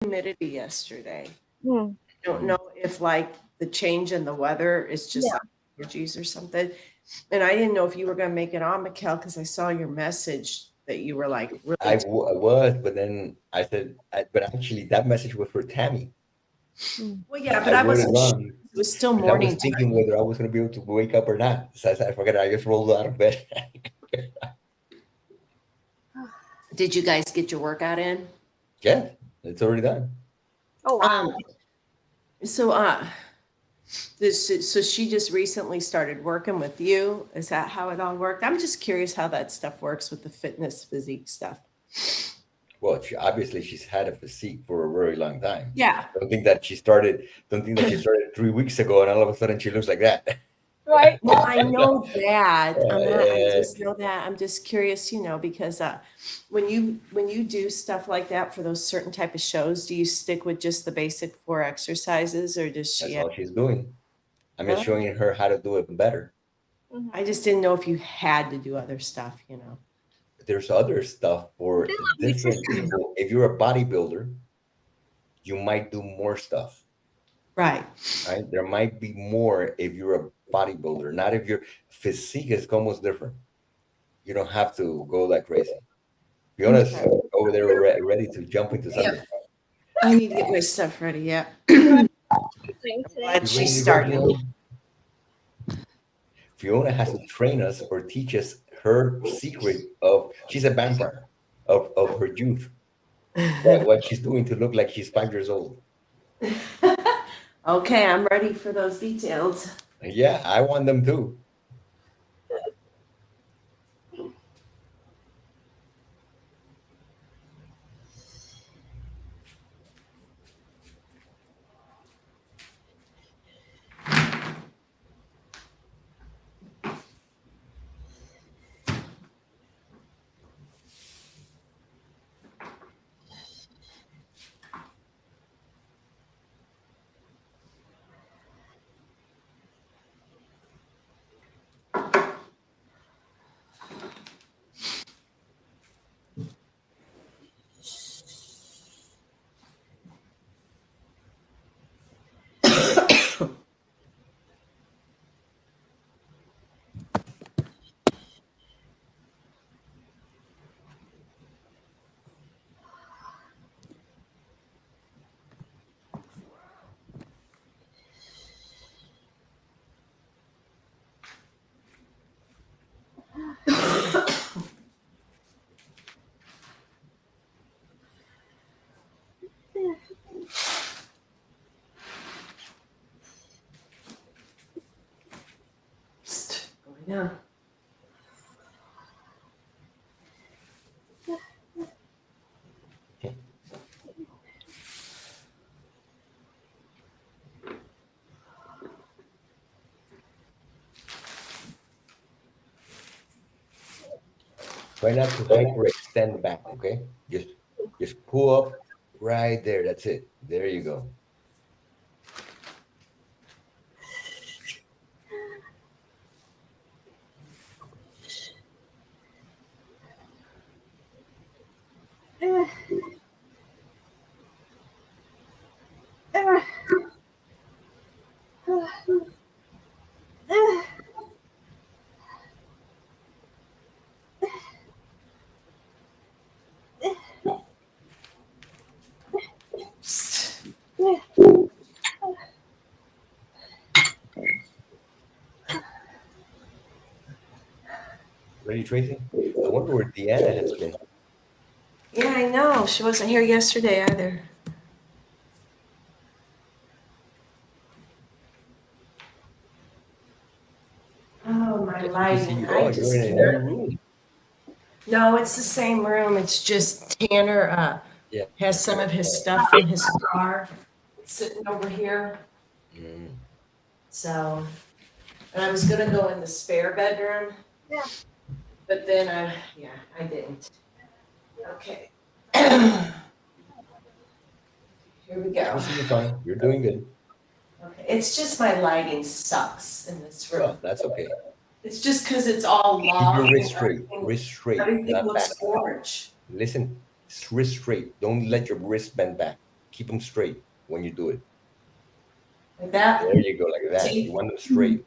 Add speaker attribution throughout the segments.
Speaker 1: humidity yesterday.
Speaker 2: Hmm.
Speaker 1: I don't know if like the change in the weather is just
Speaker 2: Yeah.
Speaker 1: allergies or something. And I didn't know if you were going to make it on, Mikkel, because I saw your message that you were like really.
Speaker 3: I was, but then I said, but actually, that message was for Tammy.
Speaker 2: Hmm.
Speaker 1: Well, yeah, but
Speaker 3: I
Speaker 1: I
Speaker 3: wrote it
Speaker 1: wasn't sure.
Speaker 3: wrong
Speaker 1: It was still
Speaker 3: because I was
Speaker 1: morning
Speaker 3: thinking
Speaker 1: time.
Speaker 3: whether I was going to be able to wake up or not. So I said, I forget it. I just rolled out of bed.
Speaker 1: Did you guys get your workout in?
Speaker 3: Yeah, it's already done.
Speaker 2: Oh wow.
Speaker 1: Um, so so she just recently started working with you. Is that how it all worked? I'm just curious how that stuff works with the fitness physique stuff.
Speaker 3: Well, obviously she's had a physique for a very long time.
Speaker 1: Yeah.
Speaker 3: Don't think that she started. Don't think that she started 3 weeks ago, and all of a sudden she looks like that.
Speaker 2: Right.
Speaker 1: Well, I know that. I
Speaker 3: Uh,
Speaker 1: just know that. I'm just curious, because when you do stuff like that for those certain type of shows, do you stick with just the basic four exercises, or does she
Speaker 3: that's
Speaker 1: have,
Speaker 3: all she's doing. I'm just
Speaker 1: really?
Speaker 3: showing her how to do it better.
Speaker 1: I
Speaker 2: Mhm.
Speaker 1: just didn't know if you had to do other stuff.
Speaker 3: There's other stuff for different
Speaker 2: Nutrition.
Speaker 3: people. If you're a bodybuilder, you might do more stuff,
Speaker 1: Right.
Speaker 3: right? There might be more if you're a bodybuilder, not if your physique is almost different. You don't have to go that crazy. Fiona's
Speaker 1: Okay.
Speaker 3: over there ready to jump into
Speaker 1: Yep.
Speaker 3: something.
Speaker 1: I need to get my stuff ready. Yeah.
Speaker 2: Right.
Speaker 1: I'm
Speaker 2: Thing today.
Speaker 1: glad
Speaker 3: You ready
Speaker 1: she's
Speaker 3: to go,
Speaker 1: starting.
Speaker 3: Fiona? Fiona has to train us or teach us her secret of she's a vampire of her youth. What she's doing to look like she's 5 years old.
Speaker 1: Okay, I'm ready for those details.
Speaker 3: Yeah, I want them too.
Speaker 1: Psst, going down.
Speaker 3: Try not to hyperextend back, okay? Just pull up right there. That's it. There you go.
Speaker 1: Psst.
Speaker 3: Ready, Tracy? I wonder where Deanna has been.
Speaker 1: Yeah, I know. She wasn't here yesterday either. Oh, my
Speaker 3: Yes, we see
Speaker 1: lighting.
Speaker 3: you.
Speaker 1: I
Speaker 3: Oh, you're
Speaker 1: just
Speaker 3: in a new
Speaker 1: can't.
Speaker 3: room.
Speaker 1: No, it's the same room. It's just Tanner
Speaker 3: Yeah.
Speaker 1: has some of his stuff in his car sitting over here.
Speaker 3: Mm.
Speaker 1: So, and I was gonna go in the spare bedroom,
Speaker 2: Yeah.
Speaker 1: but then yeah, I didn't. Okay. Here we
Speaker 3: We
Speaker 1: go.
Speaker 3: see you fine. You're doing good.
Speaker 1: Okay. It's just my lighting sucks in this room.
Speaker 3: Well, that's okay.
Speaker 1: It's just because it's all
Speaker 3: Keep your
Speaker 1: log and
Speaker 3: wrist straight. Wrist straight,
Speaker 1: everything
Speaker 3: not
Speaker 1: looks
Speaker 3: back.
Speaker 1: orange.
Speaker 3: Listen, wrist straight. Don't let your wrist bend back. keep them straight when you do it.
Speaker 1: Like that.
Speaker 3: There you go, like that.
Speaker 1: See?
Speaker 3: You want them straight.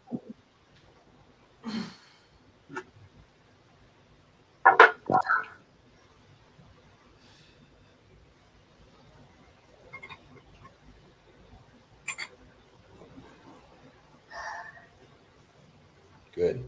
Speaker 3: Good.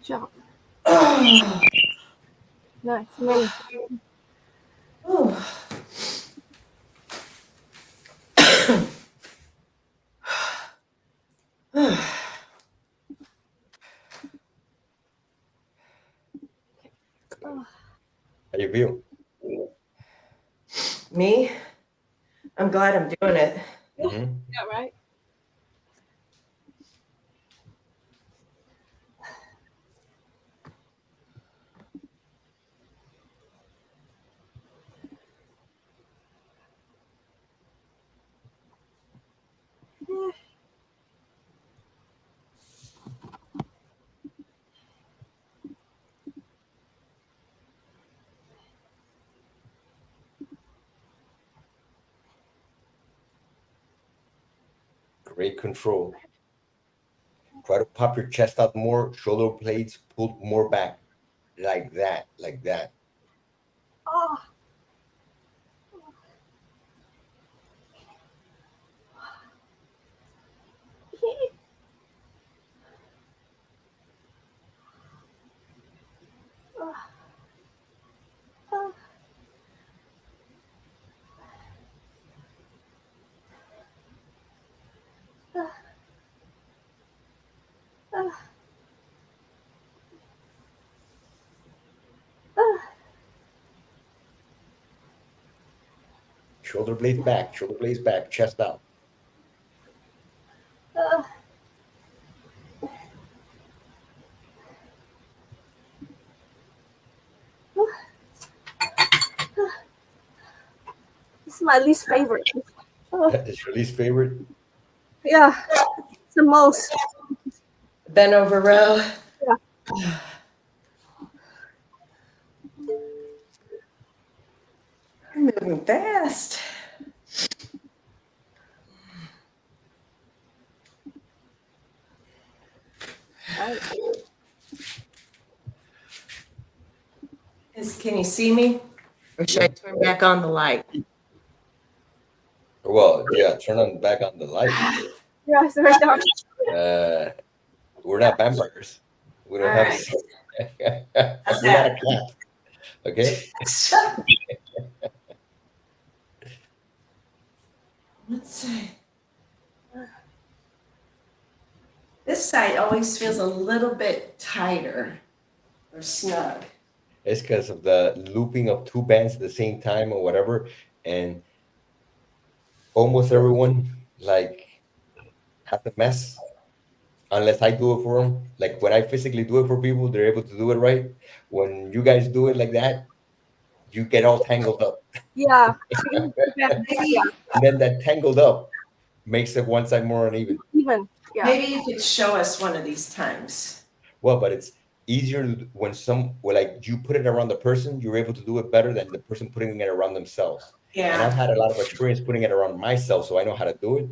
Speaker 2: Job.
Speaker 1: Oh.
Speaker 2: Nice. Amazing.
Speaker 1: Oh.
Speaker 2: Oh,
Speaker 3: How you feel?
Speaker 1: Me? I'm glad I'm doing it.
Speaker 3: Mm-hmm.
Speaker 2: yeah, right.
Speaker 3: Great control. Try to pop your chest out more, shoulder blades pulled more back. Like that, like that.
Speaker 2: Oh.
Speaker 3: Shoulder blades back, chest out.
Speaker 2: This is my least favorite. Oh,
Speaker 3: It's your least favorite.
Speaker 2: yeah, it's the most.
Speaker 1: Bend over row.
Speaker 2: Yeah.
Speaker 1: You're moving fast.
Speaker 2: Right.
Speaker 1: Can you see me? Or should I turn back on the light?
Speaker 3: Well, yeah, turn on back on the light.
Speaker 2: Yeah, it's very dark.
Speaker 3: We're not vampires. We don't
Speaker 1: All
Speaker 3: have.
Speaker 1: right.
Speaker 3: We're not a cat. Okay.
Speaker 1: Let's see. This side always feels a little bit tighter or snug.
Speaker 3: It's because of the looping of two bands at the same time or whatever, and almost everyone like has a mess unless I do it for them. Like when I physically do it for people, they're able to do it right. When you guys do it like that, you get all tangled up.
Speaker 2: Yeah. Yeah.
Speaker 1: Maybe,
Speaker 3: And then that tangled up makes it one side more uneven.
Speaker 2: Even. Yeah.
Speaker 1: maybe you could show us one of these times.
Speaker 3: Well, but it's easier when like you put it around the person, you're able to do it better than the person putting it around themselves. And I've
Speaker 1: Yeah.
Speaker 3: had a lot of experience putting it around myself, so I know how to do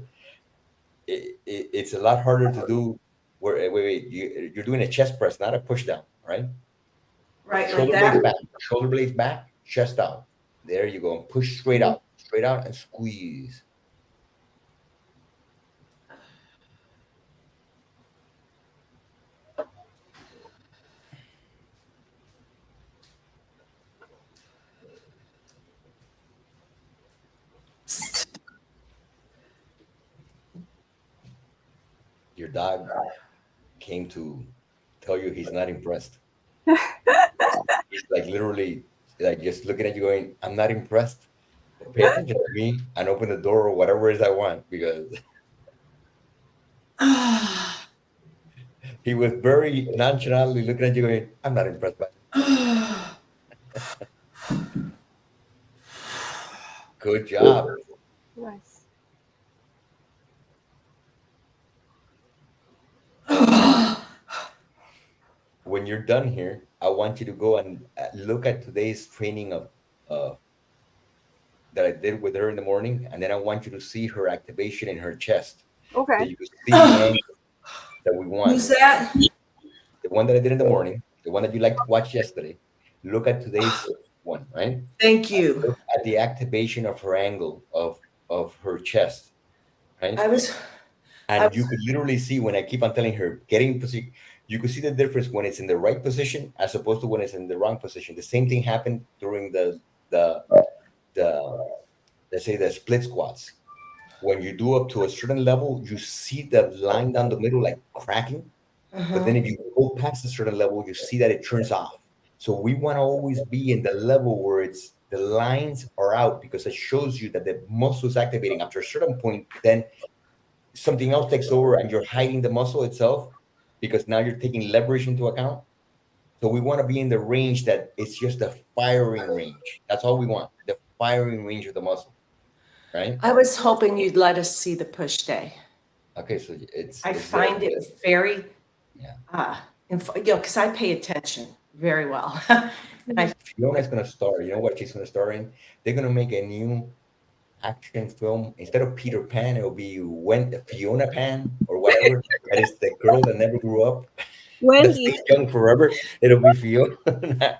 Speaker 3: it. It's a lot harder to do. Wait, you're doing a chest press, not a push down, right?
Speaker 1: Right, like
Speaker 3: Shoulder blades
Speaker 1: that.
Speaker 3: back, chest out. There you go, and push straight out, and squeeze. Your dog came to tell you he's not impressed. He's like literally like just looking at you going, I'm not impressed. But pay attention to me and open the door or whatever it is I want, because he was very nonchalantly looking at you going, I'm not impressed by this. Good job.
Speaker 2: Nice.
Speaker 3: When you're done here, I want you to go and look at today's training of uh, that I did with her in the morning, and then I want you to see her activation in her chest, so
Speaker 2: Okay.
Speaker 3: you can see the angle that we want.
Speaker 1: Who's that?
Speaker 3: The one that I did in the morning, the one that you liked to watch yesterday. Look at today's one, right?
Speaker 1: Thank you.
Speaker 3: Look at the activation of her angle of her chest, right?
Speaker 1: I was, I
Speaker 3: And you
Speaker 1: was,
Speaker 3: could literally see when I keep on telling her getting position, you could see the difference when it's in the right position as opposed to when it's in the wrong position. The same thing happened during the the let's say the split squats. When you do up to a certain level, you see the line down the middle like cracking. But then
Speaker 1: uh-huh.
Speaker 3: if you go past a certain level, you see that it turns off. So we want to always be in the level where it's the lines are out, because it shows you that the muscle is activating after a certain point. Then something else takes over and you're hiding the muscle itself, because now you're taking leverage into account. So we want to be in the range that it's just the firing range. That's all we want, the firing range of the muscle, right?
Speaker 1: I was hoping you'd let us see the push day.
Speaker 3: Okay, so
Speaker 1: I
Speaker 3: it's very
Speaker 1: find
Speaker 3: good.
Speaker 1: it very,
Speaker 3: Yeah.
Speaker 1: because I pay attention very well. And I,
Speaker 3: Fiona's gonna star. You know what she's gonna star in? They're gonna make a new action film. Instead of Peter Pan, it'll be when Fiona Pan or whatever. That is the girl that never grew up, that
Speaker 2: Wendy.
Speaker 3: stays young forever. It'll be Fiona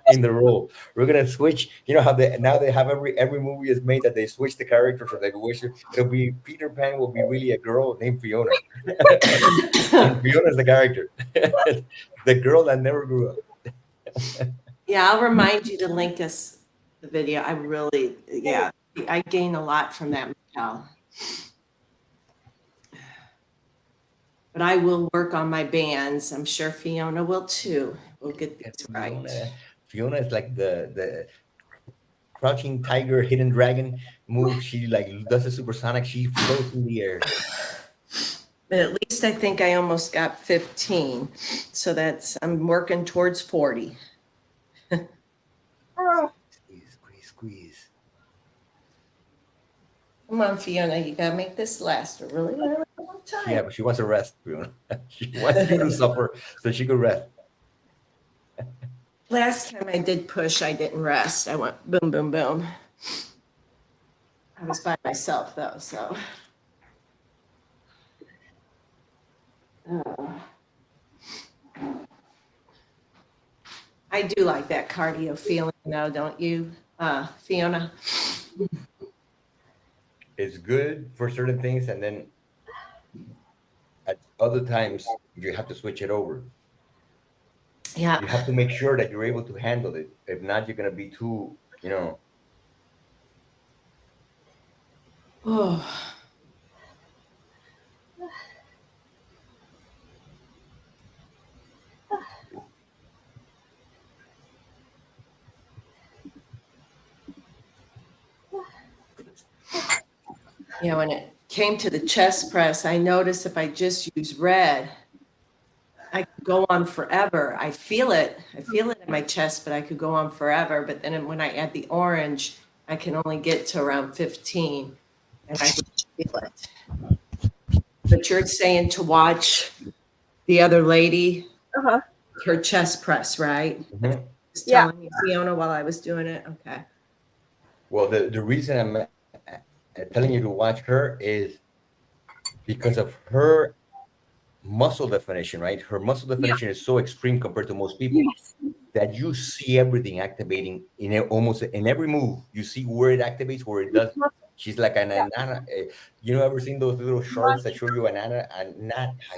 Speaker 3: in the role. We're gonna switch. You know how they now they have every movie is made that they switch the character from the wish. It'll be Peter Pan will be really a girl named Fiona, and Fiona's the character, the girl that never grew up.
Speaker 1: yeah, I'll remind you to link us the video. I really, yeah, I gain a lot from that, Michelle. But I will work on my bands. I'm sure Fiona will too. We'll get these right.
Speaker 3: Fiona is like the crouching tiger, hidden dragon move. She like does a supersonic. She floats in the air.
Speaker 1: But at least I think I almost got 15. So I'm working towards 40.
Speaker 2: Oh,
Speaker 3: Squeeze.
Speaker 1: Come on, Fiona, you gotta make this last a really, really long time.
Speaker 3: Yeah, but she wants to rest, Fiona. She wants you to suffer so she could rest.
Speaker 1: Last time I did push, I didn't rest. I went boom, boom, boom. I was by myself though, so. I do like that cardio feeling though, don't you, Fiona?
Speaker 3: It's good for certain things, and then at other times you have to switch it over.
Speaker 1: Yeah.
Speaker 3: You have to make sure that you're able to handle it. If not, you're gonna be too,
Speaker 1: Oh. Yeah, when it came to the chest press, I noticed if I just use red, I could go on forever. I feel it in my chest, but I could go on forever. But then when I add the orange, I can only get to around 15 and I can feel it. But you're saying to watch the other lady.
Speaker 2: uh-huh.
Speaker 1: her chest press, right?
Speaker 3: Mhm.
Speaker 1: Just
Speaker 2: Yeah.
Speaker 1: telling me, Fiona, while I was doing it. Okay.
Speaker 3: Well, the reason I'm telling you to watch her is because of her muscle definition, right? Her muscle
Speaker 2: Yeah.
Speaker 3: definition is so extreme compared to most people
Speaker 2: Yes.
Speaker 3: that you see everything activating almost in every move. You see where it activates, where it does. She's like an
Speaker 2: Yeah.
Speaker 3: anana. You know, ever seen those little charts that show you I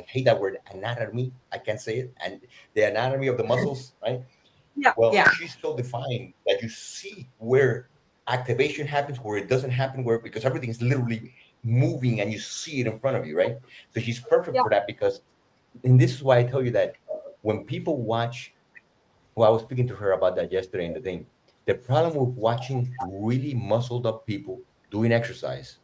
Speaker 3: hate that word, anatomy. I can't say it. And the anatomy of the muscles, right?
Speaker 2: Yeah.
Speaker 3: Well,
Speaker 1: Yeah.
Speaker 3: she's so defined that you see where activation happens, where it doesn't happen, where because everything is literally moving and you see it in front of you, right? So she's perfect
Speaker 2: Yeah.
Speaker 3: for that because, and this is why I tell you that when people watch, well, I was speaking to her about that yesterday in the thing. The problem with watching really muscled up people doing exercise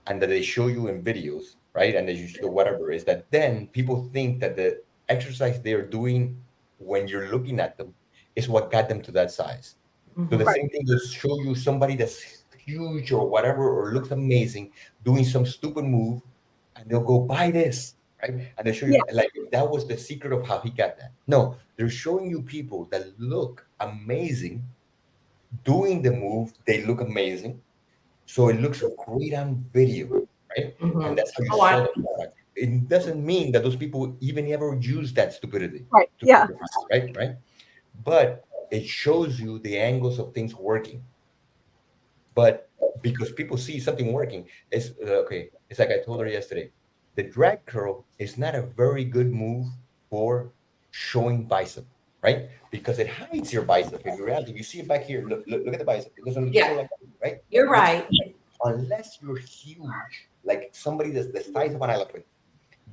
Speaker 3: and that they show you in videos, right? And they show whatever is that then people think that the exercise they're doing when you're looking at them is what got them to that size. So the
Speaker 1: Mhm.
Speaker 2: Right.
Speaker 3: same thing to show you somebody that's huge or whatever or looks amazing doing some stupid move, and they'll go buy this, right? And they show
Speaker 2: Yeah.
Speaker 3: you like that was the secret of how he got that. No, they're showing you people that look amazing doing the move. They look amazing, so it looks great on video, right? And
Speaker 1: Mhm.
Speaker 3: that's how you
Speaker 1: Oh,
Speaker 3: sell the product. It doesn't mean that those people even ever use that stupidity
Speaker 2: Right.
Speaker 3: to
Speaker 2: Yeah.
Speaker 3: sacrifice, right? Right? But it shows you the angles of things working. But because people see something working, it's okay. It's like I told her yesterday. The drag curl is not a very good move for showing bicep, right? Because it hides your bicep. In reality, you see it back here. Look at the bicep. It doesn't
Speaker 1: yeah,
Speaker 3: show like that, right?
Speaker 1: you're
Speaker 3: It looks
Speaker 1: right.
Speaker 3: unless you're huge, like somebody that's the size of an elephant,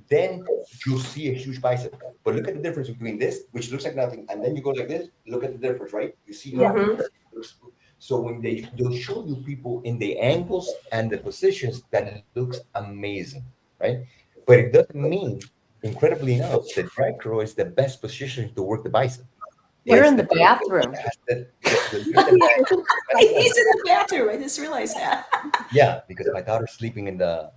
Speaker 3: then you'll see a huge bicep. But look at the difference between this, which looks like nothing, and then you go like this. Look at the difference, right? You see
Speaker 2: Yeah.
Speaker 3: how
Speaker 1: Mhm.
Speaker 3: it looks. So when they'll show you people in the angles and the positions that looks amazing, right? But it doesn't mean, incredibly enough, the drag curl is the best position to work the bicep.
Speaker 1: You're
Speaker 3: It's
Speaker 1: in
Speaker 3: the
Speaker 1: the bathroom.
Speaker 3: has the
Speaker 2: Yeah. He is.
Speaker 1: He's in the bathroom. I just realized that.
Speaker 3: yeah, because my daughter's sleeping in the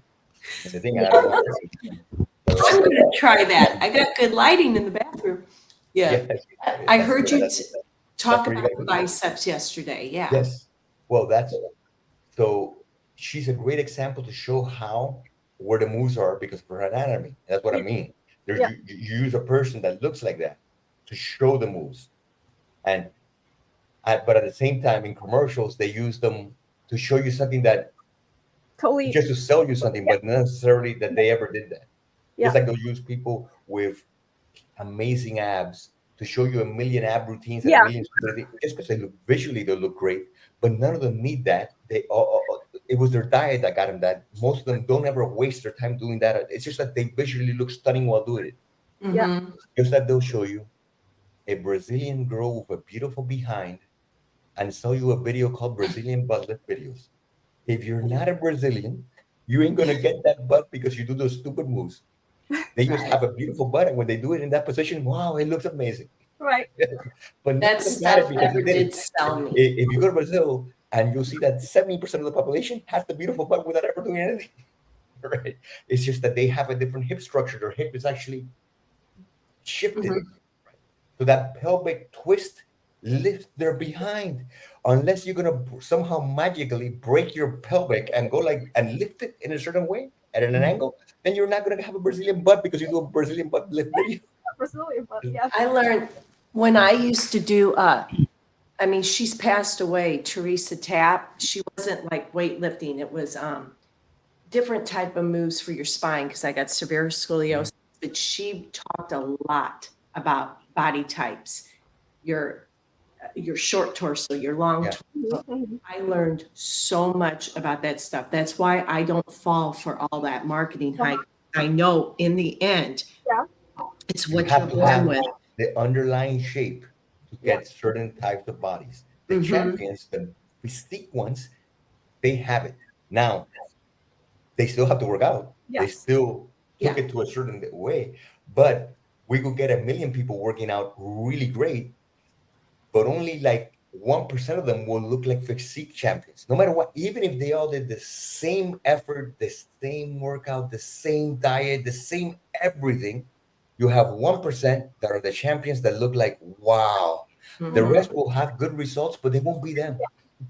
Speaker 3: thing, and I don't want her to.
Speaker 1: I'm
Speaker 3: So,
Speaker 1: going to try that. I got good lighting in the bathroom. Yeah.
Speaker 3: yes,
Speaker 1: I heard you
Speaker 3: that's
Speaker 1: talk
Speaker 3: where you
Speaker 1: about
Speaker 3: got
Speaker 1: the
Speaker 3: to do it.
Speaker 1: biceps yesterday. Yeah.
Speaker 3: Yes. Well, that's so she's a great example to show how where the moves are because of her anatomy. That's what I mean. There's
Speaker 2: Yeah.
Speaker 3: you use a person that looks like that to show the moves, and but at the same time in commercials they use them to show you something that
Speaker 2: Totally.
Speaker 3: just to sell you something,
Speaker 2: Yeah.
Speaker 3: but not necessarily that they ever did that.
Speaker 2: Yeah.
Speaker 3: Just like they'll use people with amazing abs to show you a million ab routines and a
Speaker 2: Yeah.
Speaker 3: million stupid things, just because they look visually they look great, but none of them need that. It was their diet that got them that. Most of them don't ever waste their time doing that. It's just that they visually look stunning while doing it.
Speaker 2: Yeah.
Speaker 1: Mhm.
Speaker 3: Just that they'll show you a Brazilian girl with a beautiful behind and sell you a video called Brazilian butt lift videos. If you're not a Brazilian, you ain't gonna get that butt because you do those stupid moves. They just
Speaker 1: Right.
Speaker 3: have a beautiful butt, and when they do it in that position, wow, it looks amazing.
Speaker 2: Right.
Speaker 3: But none
Speaker 1: That
Speaker 3: of them got it
Speaker 1: stuff
Speaker 3: because
Speaker 1: never
Speaker 3: they did
Speaker 1: did
Speaker 3: it.
Speaker 1: sell me.
Speaker 3: If you go to Brazil and you'll see that 70% of the population has the beautiful butt without ever doing anything, right? It's just that they have a different hip structure. Their hip is actually shifted.
Speaker 1: Mhm.
Speaker 3: So that pelvic twist lifts their behind. Unless you're gonna somehow magically break your pelvic and go like and lift it in a certain way at an angle, then you're not gonna have a Brazilian butt because you do a Brazilian butt lift video.
Speaker 2: Brazilian, but yeah.
Speaker 1: I learned when I used to do, I mean, she's passed away, Teresa Tapp. She wasn't like weightlifting. It was different type of moves for your spine because I got severe scoliosis. But she talked a lot about body types, your short torso, your long
Speaker 3: Yeah.
Speaker 1: torso.
Speaker 2: Mhm.
Speaker 1: I learned so much about that stuff. That's why I don't fall for all that marketing hype. I know in the end,
Speaker 2: Yeah.
Speaker 1: it's
Speaker 3: You
Speaker 1: what you're
Speaker 3: have to
Speaker 1: born
Speaker 3: have
Speaker 1: with.
Speaker 3: the underlying shape to
Speaker 2: Yeah.
Speaker 3: get certain types of bodies. The
Speaker 1: Mhm.
Speaker 3: champions, the physique ones, they have it. Now, they still have to work out. They
Speaker 2: Yes.
Speaker 3: still took
Speaker 1: Yeah.
Speaker 3: it to a certain way, but we could get a million people working out really great, but only like 1% of them will look like physique champions, no matter what. Even if they all did the same effort, the same workout, the same diet, the same everything, You have 1% that are the champions that look like wow. The
Speaker 1: Mhm.
Speaker 3: rest will have good results, but they won't be them.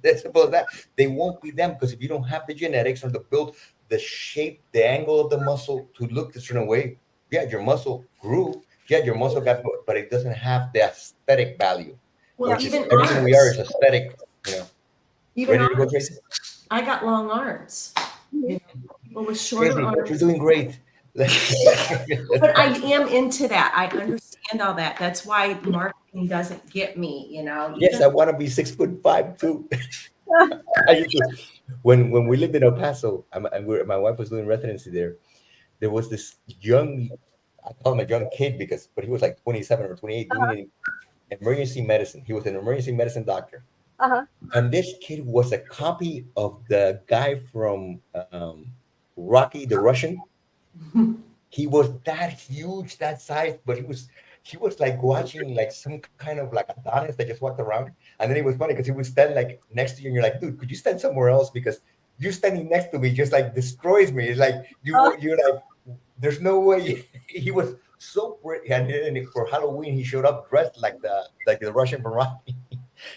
Speaker 3: That's about that. They won't be them because if you don't have the genetics or the build, the shape, the angle of the muscle to look a certain way, yeah, your muscle grew. Yeah, your muscle got, but it doesn't have the aesthetic value,
Speaker 1: Well,
Speaker 3: which is
Speaker 1: even
Speaker 3: everything we are is
Speaker 1: arms,
Speaker 3: aesthetic. You know,
Speaker 1: even
Speaker 3: ready to go,
Speaker 1: arms.
Speaker 3: Tracy?
Speaker 1: I got long arms. You know, people with shorter
Speaker 3: Tracy, but you're
Speaker 1: arms.
Speaker 3: doing great.
Speaker 1: But I am into that. I understand all that. That's why marketing doesn't get me, you know.
Speaker 3: Yes,
Speaker 1: Even
Speaker 3: I want to be 6'5" too. I used to, when we lived in El Paso, my wife was doing residency there. There was this young, I call him a young kid because, but he was like 27 or 28 doing emergency medicine. He was an emergency medicine doctor,
Speaker 2: Uh-huh.
Speaker 3: and this kid was a copy of the guy from Rocky the Russian. He was that huge, that size, but he was like watching like some kind of like Adonis that just walked around. And then it was funny because he would stand like next to you, and you're like, dude, could you stand somewhere else? Because you standing next to me just like destroys me. It's like
Speaker 2: Uh,
Speaker 3: you're like, there's no way. He was so pretty, and then for Halloween he showed up dressed like the Russian from Rocky.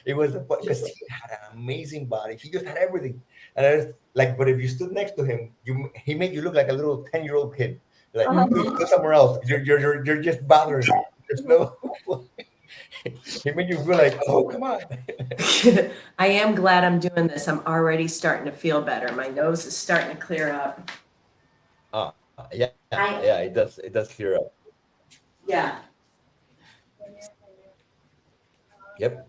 Speaker 3: It was because he had an amazing body. He just had everything, and I was like, but if you stood next to him, he made you look like a little 10-year-old kid. Like,
Speaker 2: uh-huh.
Speaker 3: dude, go somewhere else. You're just bothering me. There's no. He made you feel like, oh, come on.
Speaker 1: I am glad I'm doing this. I'm already starting to feel better. My nose is starting to clear up.
Speaker 3: Yeah, yeah.
Speaker 1: I
Speaker 3: It does clear up.
Speaker 1: yeah.
Speaker 3: Yep.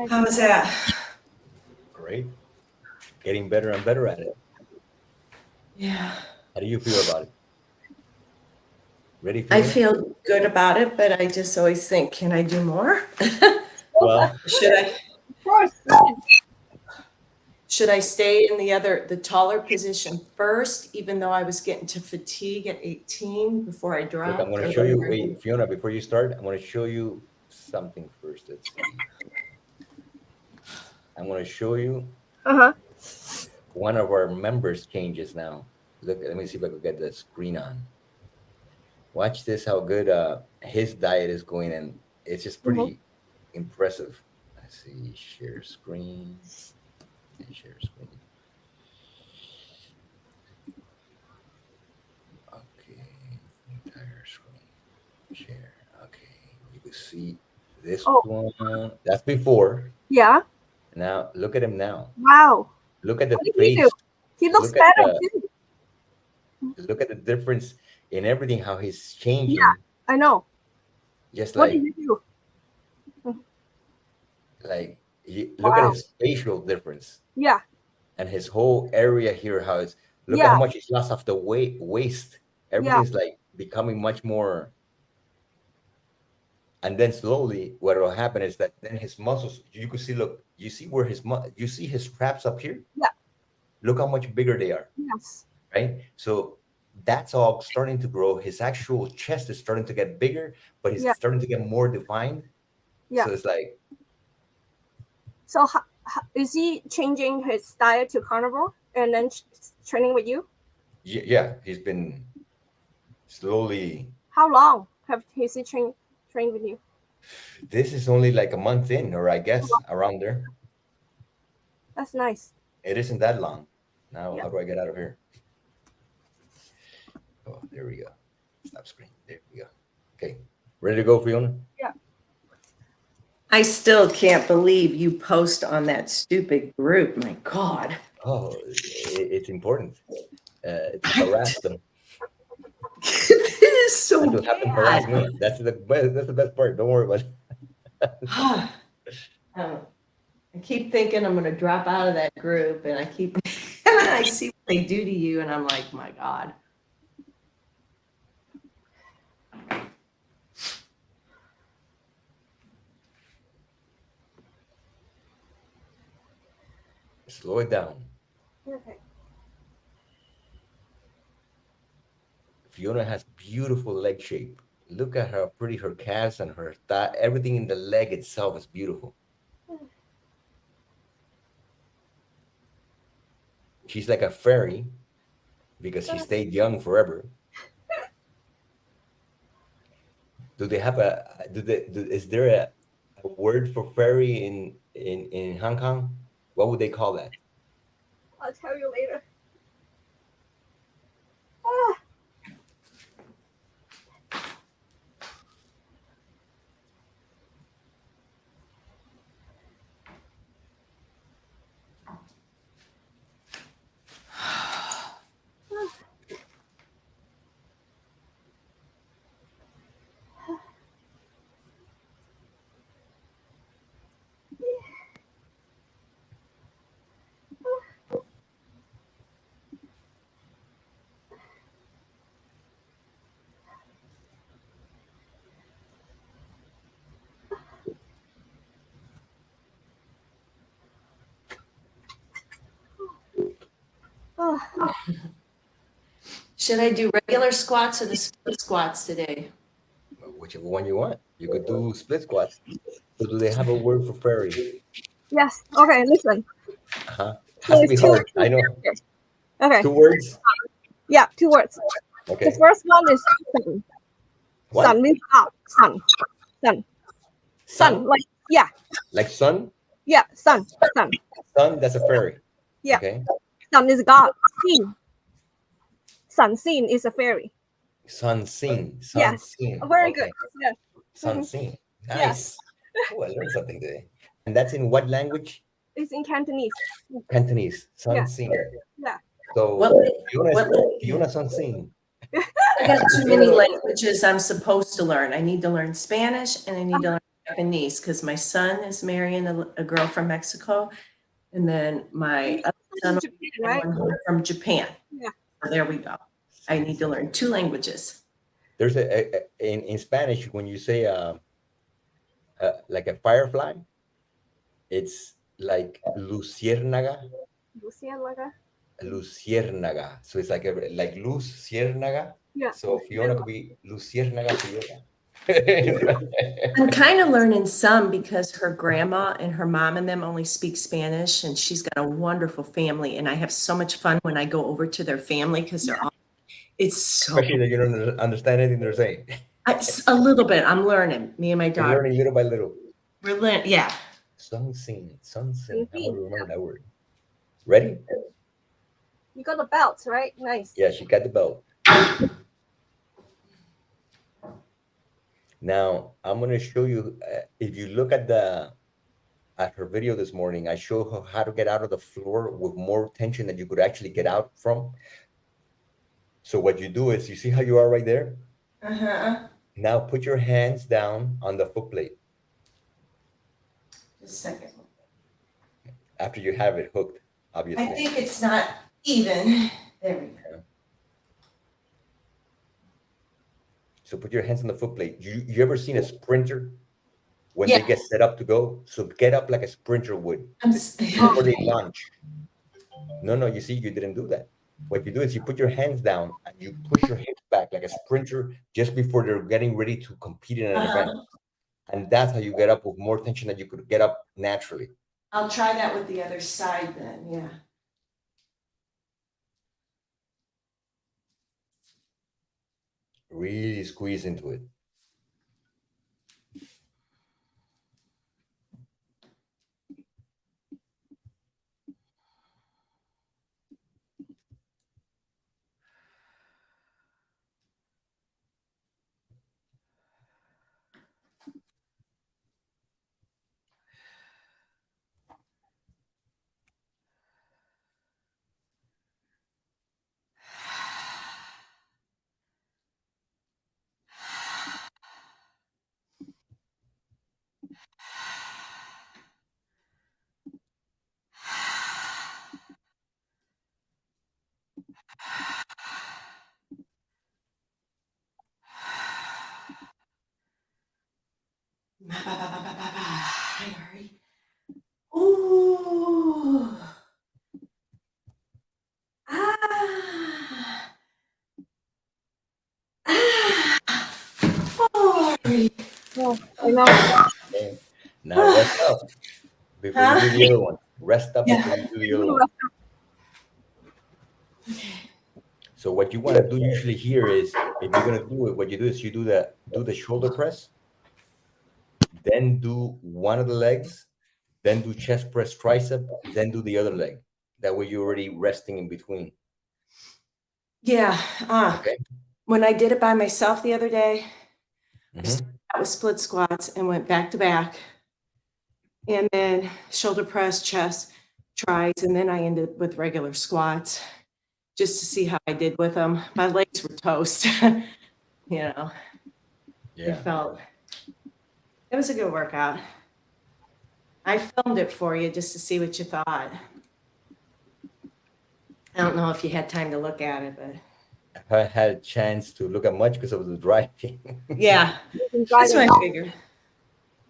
Speaker 1: How was that?
Speaker 3: Great. Getting better and better at it.
Speaker 1: Yeah.
Speaker 3: How do you feel about it? Ready,
Speaker 1: I
Speaker 3: Fiona?
Speaker 1: feel good about it, but I just always think, can I do more?
Speaker 3: Well,
Speaker 1: Should I
Speaker 2: Of course.
Speaker 1: should I stay in the taller position first, even though I was getting to fatigue at 18 before I
Speaker 3: look, I'm
Speaker 1: dropped?
Speaker 3: going to
Speaker 1: Or
Speaker 3: show you. Wait, Fiona, before you start, I'm going to show you something first. Let's see. I'm going to show you
Speaker 2: Uh-huh.
Speaker 3: one of our members changes now. Look, let me see if I can get the screen on. Watch this, how good his diet is going, and it's just
Speaker 2: Mhm.
Speaker 3: pretty impressive. Let's see, share screen, share screen. Okay, entire screen, share. Okay, you can see this
Speaker 2: Oh,
Speaker 3: one. That's before.
Speaker 2: yeah.
Speaker 3: Now look at him now.
Speaker 2: Wow.
Speaker 3: Look at the
Speaker 2: What did he do?
Speaker 3: face.
Speaker 2: He looks
Speaker 3: Look at
Speaker 2: better
Speaker 3: the
Speaker 2: too.
Speaker 3: look at the difference in everything, how he's
Speaker 2: Yeah,
Speaker 3: changing.
Speaker 2: I know.
Speaker 3: Just
Speaker 2: What did you do?
Speaker 3: like look at
Speaker 2: Wow.
Speaker 3: his facial difference
Speaker 2: Yeah,
Speaker 3: and his whole area here. How it's look at
Speaker 2: yeah,
Speaker 3: how much he's lost off the waist.
Speaker 2: yeah,
Speaker 3: Everything's like becoming much more. And then slowly, what will happen is that then his muscles. You could see. Look, you see where you see his traps up here.
Speaker 2: yeah,
Speaker 3: Look how much bigger they are.
Speaker 2: yes,
Speaker 3: Right? So that's all starting to grow. His actual chest is starting to get bigger, but he's
Speaker 2: yeah,
Speaker 3: starting to get more defined.
Speaker 2: yeah.
Speaker 3: So it's like,
Speaker 2: So is he changing his diet to carnivore and then training with you?
Speaker 3: yeah, he's been slowly.
Speaker 2: How long have he trained with you?
Speaker 3: This is only like a month in, or I guess around there.
Speaker 2: That's nice.
Speaker 3: It isn't that long. Now,
Speaker 2: Yeah.
Speaker 3: how do I get out of here? Oh, there we go. Stop screen. There we go. Okay. Ready to go, Fiona?
Speaker 2: Yeah.
Speaker 1: I still can't believe you post on that stupid group. My God.
Speaker 3: Oh, it's important to harass them.
Speaker 1: It is so
Speaker 3: That's what happened. Harass
Speaker 1: bad.
Speaker 3: me. That's the best. That's the best part. Don't worry about it.
Speaker 1: I keep thinking I'm going to drop out of that group, and and then I see what they do to you, and I'm like, my God.
Speaker 3: Slow it down.
Speaker 2: Okay.
Speaker 3: Fiona has beautiful leg shape. Look at how pretty her calves and her thigh. Everything in the leg itself is beautiful. She's like a fairy because she stayed young forever. Do they have a? Is there a word for fairy in Hong Kong? What would they call that?
Speaker 2: I'll tell you later. Ah. Oh,
Speaker 1: Should I do regular squats or the split squats today?
Speaker 3: Whichever one you want. You could do split squats. So do they have a word for fairy?
Speaker 2: yes. Okay, listen.
Speaker 3: Uh-huh. Has to
Speaker 2: There's
Speaker 3: be
Speaker 2: two
Speaker 3: hard. I know.
Speaker 2: words. Okay.
Speaker 3: 2 words.
Speaker 2: Yeah, 2 words.
Speaker 3: Okay.
Speaker 2: The first one is sun.
Speaker 3: What?
Speaker 2: Sun means up. Sun. Sun. Sun. Like, yeah.
Speaker 3: Like sun?
Speaker 2: Yeah. Sun. Sun.
Speaker 3: Sun, that's a fairy.
Speaker 2: Yeah.
Speaker 3: Okay.
Speaker 2: Sun is God. Seen. Sun seen is a fairy.
Speaker 3: Sun seen. Sun
Speaker 2: Yes.
Speaker 3: seen.
Speaker 2: Very
Speaker 3: Okay.
Speaker 2: good. Yes.
Speaker 3: Sun
Speaker 2: Mhm.
Speaker 3: seen.
Speaker 2: Yes.
Speaker 3: Nice. Oh, I learned something today. And that's in what language?
Speaker 2: It's in Cantonese.
Speaker 3: Cantonese. Sun
Speaker 2: Yeah.
Speaker 3: seen.
Speaker 2: Yeah.
Speaker 3: So
Speaker 1: What
Speaker 3: Fiona Sun seen.
Speaker 1: I got too many languages I'm supposed to learn. I need to learn Spanish and I need to learn Japanese because my son is marrying a girl from Mexico, and then my other son
Speaker 2: Japan, right?
Speaker 1: from Japan.
Speaker 2: Yeah.
Speaker 1: So there we go. I need to learn 2 languages.
Speaker 3: There's in Spanish when you say like a firefly, it's like luciérnaga.
Speaker 2: Luciérnaga.
Speaker 3: Luciérnaga. So it's like luz ciérnaga.
Speaker 2: Yeah.
Speaker 3: So Fiona could be luciérnaga Fiona.
Speaker 1: I'm kind of learning some because her grandma and her mom and them only speak Spanish, and she's got a wonderful family. And I have so much fun when I go over to their family because they're all, it's so,
Speaker 3: Especially that you don't understand anything they're saying.
Speaker 1: a little bit. I'm learning, me and my
Speaker 3: You're
Speaker 1: daughter.
Speaker 3: learning little by little.
Speaker 1: We're learning, yeah.
Speaker 3: Sun seen. I'm
Speaker 2: Sun
Speaker 3: going
Speaker 2: seen,
Speaker 3: to remember that word. Ready?
Speaker 2: You got the belt, right? Nice.
Speaker 3: Yeah, she got the belt. Now, I'm going to show you, if you look at the at her video this morning, I showed her how to get out of the floor with more tension than you could actually get out from. So what you do is, you see how you are right there?
Speaker 1: Uh-huh.
Speaker 3: Now put your hands down on the foot plate
Speaker 1: Just a second.
Speaker 3: after you have it hooked,
Speaker 1: I
Speaker 3: obviously.
Speaker 1: think it's not even. There we go.
Speaker 3: So put your hands on the foot plate. You ever seen a sprinter when
Speaker 1: Yeah.
Speaker 3: they get set up to go? So get up like a sprinter would
Speaker 1: I'm
Speaker 3: before they launch. No, you see, you didn't do that. What you do is you put your hands down and you push your hips back like a sprinter just before they're getting ready to compete in an event. And that's how you get up with more tension than you could get up naturally.
Speaker 1: I'll try that with the other side then, yeah.
Speaker 3: Really squeeze into it.
Speaker 1: Hurry. Ooh. Ah. Ah. Oh.
Speaker 2: Oh, I know.
Speaker 3: Okay. Now rest up before you
Speaker 1: Huh?
Speaker 3: do the other one. Rest up
Speaker 1: Yeah.
Speaker 3: before you do the other one. So what you want to do usually here is, if you're gonna do it, what you do is you do the shoulder press, then do one of the legs, then do chest press tricep, then do the other leg. That way you're already resting in between.
Speaker 1: Yeah.
Speaker 3: Okay.
Speaker 1: When I did it by myself the other day, I
Speaker 3: Mm-hmm.
Speaker 1: started out with split squats and went back to back. And then shoulder press, chest, tries, and then I ended with regular squats just to see how I did with them. My legs were toast. You know, I
Speaker 3: Yeah.
Speaker 1: felt it was a good workout. I filmed it for you just to see what you thought. I don't know if you had time to look at it, but
Speaker 3: I had a chance to look at much because of the driving.
Speaker 1: yeah,
Speaker 2: You've been
Speaker 1: that's
Speaker 2: driving.
Speaker 1: what I figured.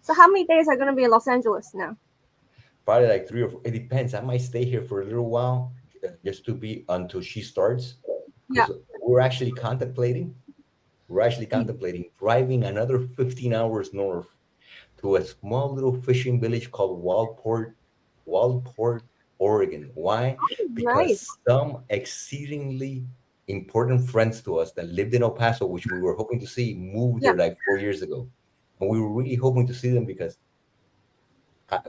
Speaker 2: So how many days are going to be in Los Angeles now?
Speaker 3: Probably like 3 or 4. It depends. I might stay here for a little while just to be until she starts.
Speaker 2: Yeah.
Speaker 3: Because we're actually contemplating driving another 15 hours north to a small little fishing village called Waldport, Oregon. Why?
Speaker 2: Nice.
Speaker 3: Because some exceedingly important friends to us that lived in El Paso, which we were hoping to see, moved
Speaker 2: Yeah.
Speaker 3: there like 4 years ago. And we were really hoping to see them because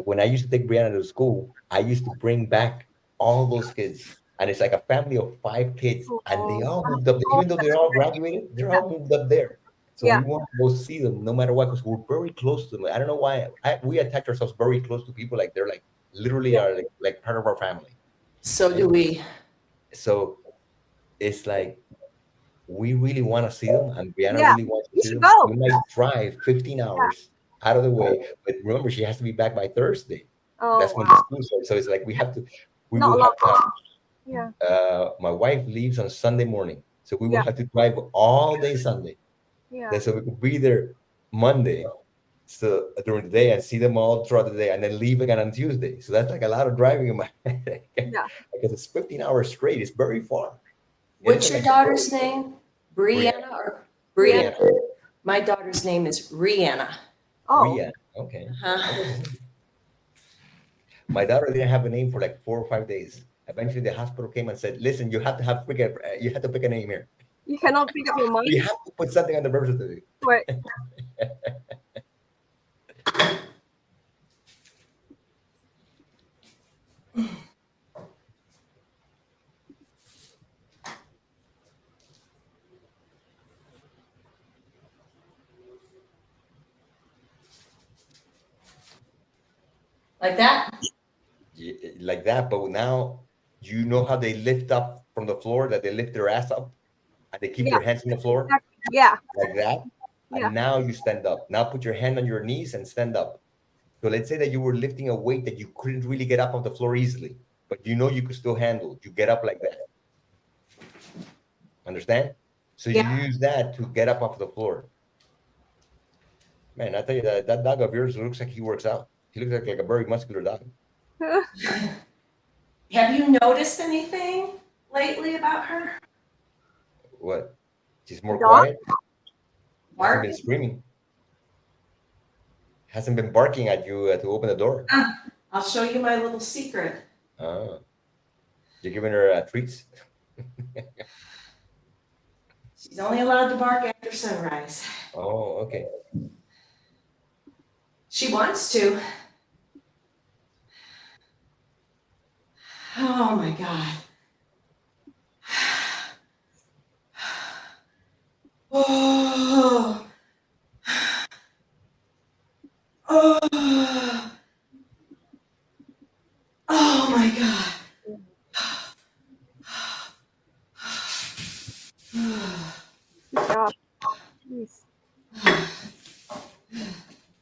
Speaker 3: when I used to take Brianna to school, I used to bring back all those kids. And it's like a family of 5 kids, and they all moved up.
Speaker 2: Oh,
Speaker 3: Even though
Speaker 2: that's
Speaker 3: they're all
Speaker 2: great.
Speaker 3: graduated, they're
Speaker 2: Yeah.
Speaker 3: all moved up there. So
Speaker 2: Yeah.
Speaker 3: we want to go see them no matter what, because we're very close to them. I don't know why we attach ourselves very close to people, like they're like literally
Speaker 2: Yeah.
Speaker 3: are like part of our family.
Speaker 1: So do we.
Speaker 3: So it's like we really want to see them, and Brianna
Speaker 2: Yeah.
Speaker 3: really wants to
Speaker 2: You
Speaker 3: see
Speaker 2: should
Speaker 3: them.
Speaker 2: go.
Speaker 3: We might drive 15
Speaker 2: Yeah.
Speaker 3: hours out of the way, but remember, she has to be back by Thursday.
Speaker 2: Oh,
Speaker 3: That's when the
Speaker 2: wow.
Speaker 3: school starts. So it's like we
Speaker 2: Not
Speaker 3: will
Speaker 2: a
Speaker 3: have
Speaker 2: lot.
Speaker 3: to
Speaker 2: Yeah.
Speaker 3: my wife leaves on Sunday morning, so we will
Speaker 2: Yeah.
Speaker 3: have to drive all day Sunday.
Speaker 2: Yeah.
Speaker 3: Then so we could be there Monday, so during the day, and see them all throughout the day, and then leave again on Tuesday. So that's like a lot of driving in my head
Speaker 2: Yeah.
Speaker 3: because it's 15 hours straight. It's very far.
Speaker 1: What's your
Speaker 3: Anything like
Speaker 1: daughter's name?
Speaker 3: Brianna.
Speaker 1: Brianna or
Speaker 2: Brianna.
Speaker 1: Brianna? My daughter's name is Rihanna.
Speaker 2: Oh.
Speaker 3: Brianna. Okay.
Speaker 1: Uh-huh.
Speaker 3: My daughter didn't have a name for like 4 or 5 days. Eventually, the hospital came and said, "Listen, you have to pick a name here.
Speaker 2: You cannot pick up your
Speaker 3: You
Speaker 2: mind.
Speaker 3: have to put something on the birth certificate."
Speaker 2: Wait.
Speaker 1: Like that?
Speaker 3: Like that. But now you know how they lift up from the floor, that they lift their ass up and they keep
Speaker 2: Yeah.
Speaker 3: their hands on the floor
Speaker 2: Exactly. Yeah.
Speaker 3: like that.
Speaker 2: Yeah.
Speaker 3: And now you stand up. Now put your hand on your knees and stand up. So let's say that you were lifting a weight that you couldn't really get up off the floor easily, but you know you could still handle. You get up like that. Understand? So you
Speaker 1: Yeah.
Speaker 3: use that to get up off the floor. Man, I tell you that dog of yours looks like he works out. He looks like a very muscular dog.
Speaker 1: Have you noticed anything lately about her?
Speaker 3: What? She's more
Speaker 2: Dog?
Speaker 3: quiet. Hasn't
Speaker 1: Bark?
Speaker 3: been screaming. Hasn't been barking at you to open the door.
Speaker 1: I'll show you my little secret.
Speaker 3: Ah, you're giving her treats.
Speaker 1: She's only allowed to bark after sunrise.
Speaker 3: Oh, okay.
Speaker 1: She wants to. Oh my God. Oh. Oh. Oh my God.
Speaker 2: Good job. Jeez.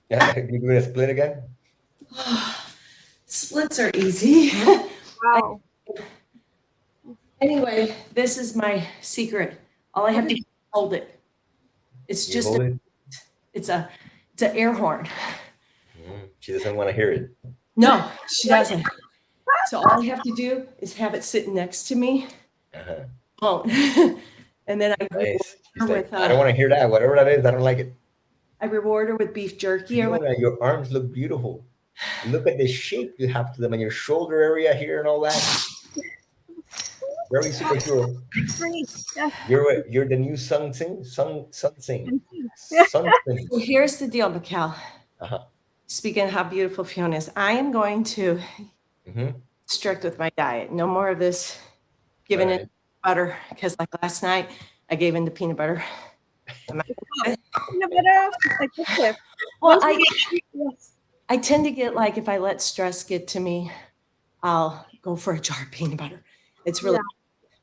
Speaker 3: Yeah, you doing a split again?
Speaker 1: Splits are easy.
Speaker 2: Wow.
Speaker 1: Anyway, this is my secret. All I have to do is hold it. It's
Speaker 3: You
Speaker 1: just
Speaker 3: hold it?
Speaker 1: it's an air horn.
Speaker 3: She doesn't want to hear it.
Speaker 1: No, she doesn't. So all I have to do is have it sitting next to me.
Speaker 3: Uh-huh.
Speaker 1: Oh, and then I
Speaker 3: Nice. She's
Speaker 1: her
Speaker 3: like,
Speaker 1: with
Speaker 3: I don't want to hear that. Whatever that is, I don't like it.
Speaker 1: reward her with beef jerky or
Speaker 3: Fiona, your arms look beautiful. Look at the shape you have to them and your shoulder area here and all that. Very superhero.
Speaker 2: Yeah.
Speaker 3: You're the new Sun Sing. Sun Sing.
Speaker 2: Yeah.
Speaker 3: Sun Sing.
Speaker 1: So here's the deal, Mikkel.
Speaker 3: Uh-huh.
Speaker 1: Speaking of how beautiful Fiona is, I am going to
Speaker 3: Mm-hmm.
Speaker 1: strict with my diet. No more of this giving
Speaker 3: Right.
Speaker 1: in butter, because like last night I gave in to peanut butter.
Speaker 2: Peanut butter, addictive.
Speaker 1: Well,
Speaker 2: Yes.
Speaker 1: I tend to get like, if I let stress get to me, I'll go for a jar of peanut butter. It's really,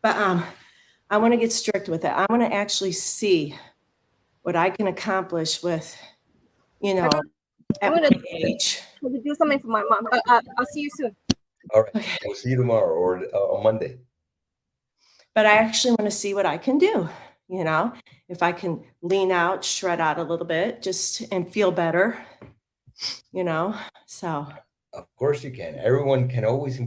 Speaker 1: but I want to get strict with it. I want to actually see what I can accomplish with, you know,
Speaker 2: I'm
Speaker 1: at
Speaker 2: gonna-
Speaker 1: my age.
Speaker 2: To do something for my mom. I'll see you soon.
Speaker 3: All right.
Speaker 1: Okay.
Speaker 3: We'll see you tomorrow or on Monday.
Speaker 1: But I actually want to see what I can do, you know, if I can lean out, shred out a little bit, just and feel better, you know. So
Speaker 3: Of course you can. Everyone can always improve.